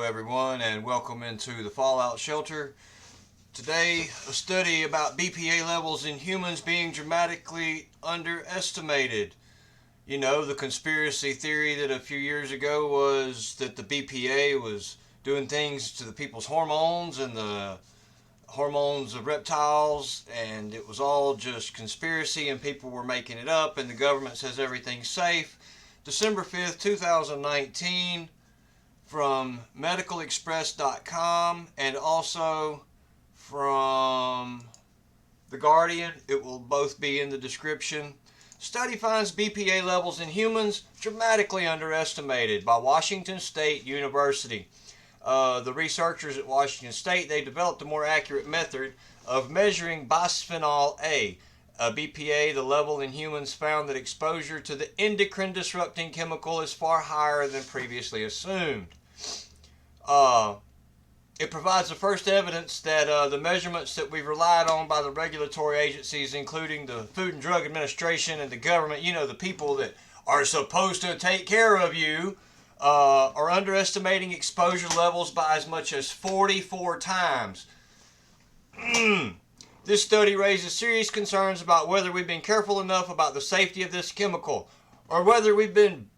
everyone, and welcome into the Fallout Shelter. Today, a study about BPA levels in humans being dramatically underestimated. You know, the conspiracy theory that a few years ago was that the BPA was doing things to the people's hormones and the hormones of reptiles, and it was all just conspiracy and people were making it up, and the government says everything's safe. December 5th, 2019, from medicalexpress.com and also from The Guardian. It will both be in the description. Study finds BPA levels in humans dramatically underestimated by Washington State University. The researchers at Washington State, they developed a more accurate method of measuring bisphenol A. BPA, the level in humans found that exposure to the endocrine disrupting chemical is far higher than previously assumed. It provides the first evidence that the measurements that we've relied on by the regulatory agencies, including the Food and Drug Administration and the government, you know, the people that are supposed to take care of you, are underestimating exposure levels by as much as 44 times. This study raises serious concerns about whether we've been careful enough about the safety of this chemical, or whether we've been...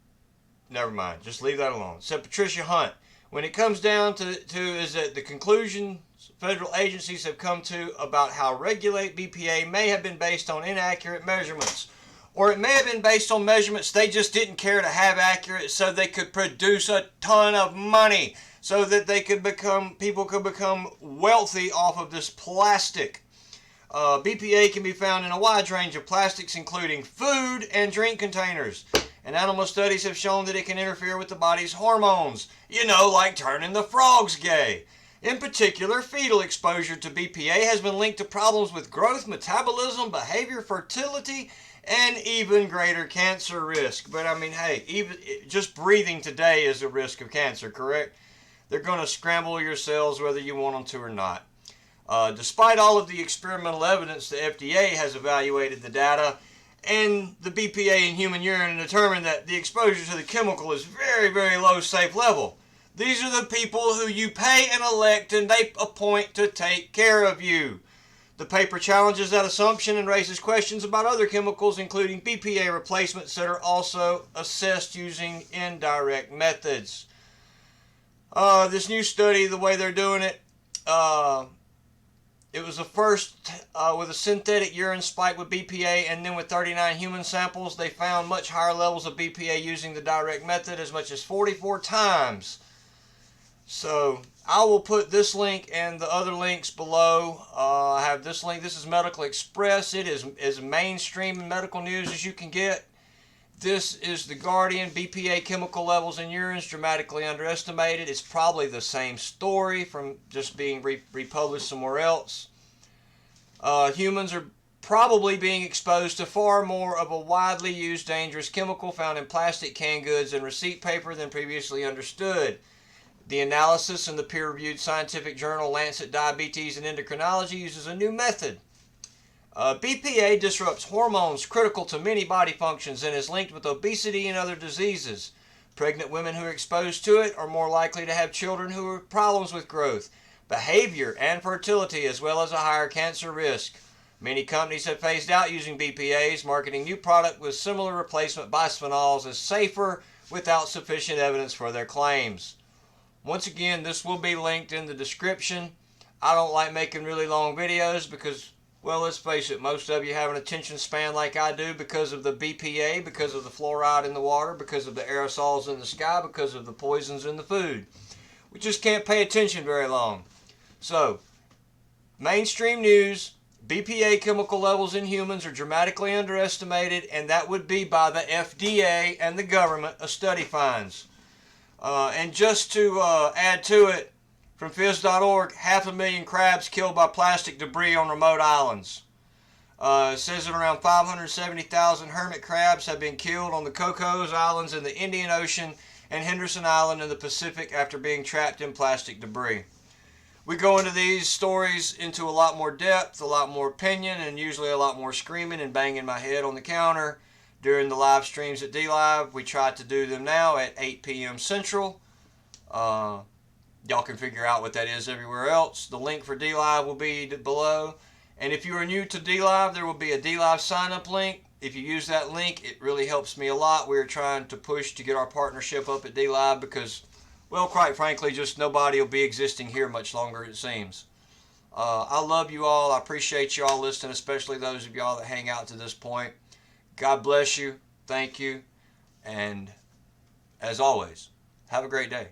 Never mind, just leave that alone. Said Patricia Hunt. When it comes down to is that the conclusion federal agencies have come to about how regulate BPA may have been based on inaccurate measurements, or it may have been based on measurements they just didn't care to have accurate so they could produce a ton of money so that people could become wealthy off of this plastic. BPA can be found in a wide range of plastics, including food and drink containers. And animal studies have shown that it can interfere with the body's hormones, you know, like turning the frogs gay. In particular, fetal exposure to BPA has been linked to problems with growth, metabolism, behavior, fertility, and even greater cancer risk. But I mean, hey, even just breathing today is a risk of cancer, correct? They're going to scramble your cells whether you want them to or not. Despite all of the experimental evidence, the FDA has evaluated the data and the BPA in human urine and determined that the exposure to the chemical is very, very low safe level. These are the people who you pay and elect and they appoint to take care of you. The paper challenges that assumption and raises questions about other chemicals, including BPA replacements that are also assessed using indirect methods. This new study, the way they're doing it, it was the first with a synthetic urine spike with BPA, and then with 39 human samples, they found much higher levels of BPA using the direct method, as much as 44 times. So I will put this link and the other links below. I have this link. This is Medical Express. It is as mainstream medical news as you can get. This is The Guardian. BPA chemical levels in urines dramatically underestimated. It's probably the same story from just being republished somewhere else. Humans are probably being exposed to far more of a widely used dangerous chemical found in plastic, canned goods, and receipt paper than previously understood. The analysis in the peer-reviewed scientific journal Lancet Diabetes and Endocrinology uses a new method. BPA disrupts hormones critical to many body functions and is linked with obesity and other diseases. Pregnant women who are exposed to it are more likely to have children who have problems with growth, behavior, and fertility, as well as a higher cancer risk. Many companies have phased out using BPAs, marketing new product with similar replacement bisphenols as safer without sufficient evidence for their claims. Once again, this will be linked in the description. I don't like making really long videos because, well, let's face it, most of you have an attention span like I do because of the BPA, because of the fluoride in the water, because of the aerosols in the sky, because of the poisons in the food. We just can't pay attention very long. So, mainstream news, BPA chemical levels in humans are dramatically underestimated, and that would be by the FDA and the government, a study finds. And just to add to it, from phys.org, 500,000 crabs killed by plastic debris on remote islands. It says that around 570,000 hermit crabs have been killed on the Cocos Islands in the Indian Ocean and Henderson Island in the Pacific after being trapped in plastic debris. We go into these stories into a lot more depth, a lot more opinion, and usually a lot more screaming and banging my head on the counter during the live streams at DLive. We try to do them now at 8 p.m. Central. Y'all can figure out what that is everywhere else. The link for DLive will be below. And if you are new to DLive, there will be a DLive sign-up link. If you use that link, it really helps me a lot. We're trying to push to get our partnership up at DLive because, well, quite frankly, just nobody will be existing here much longer, it seems. I love you all. I appreciate you all listening, especially those of y'all that hang out to this point. God bless you. Thank you. And as always, have a great day.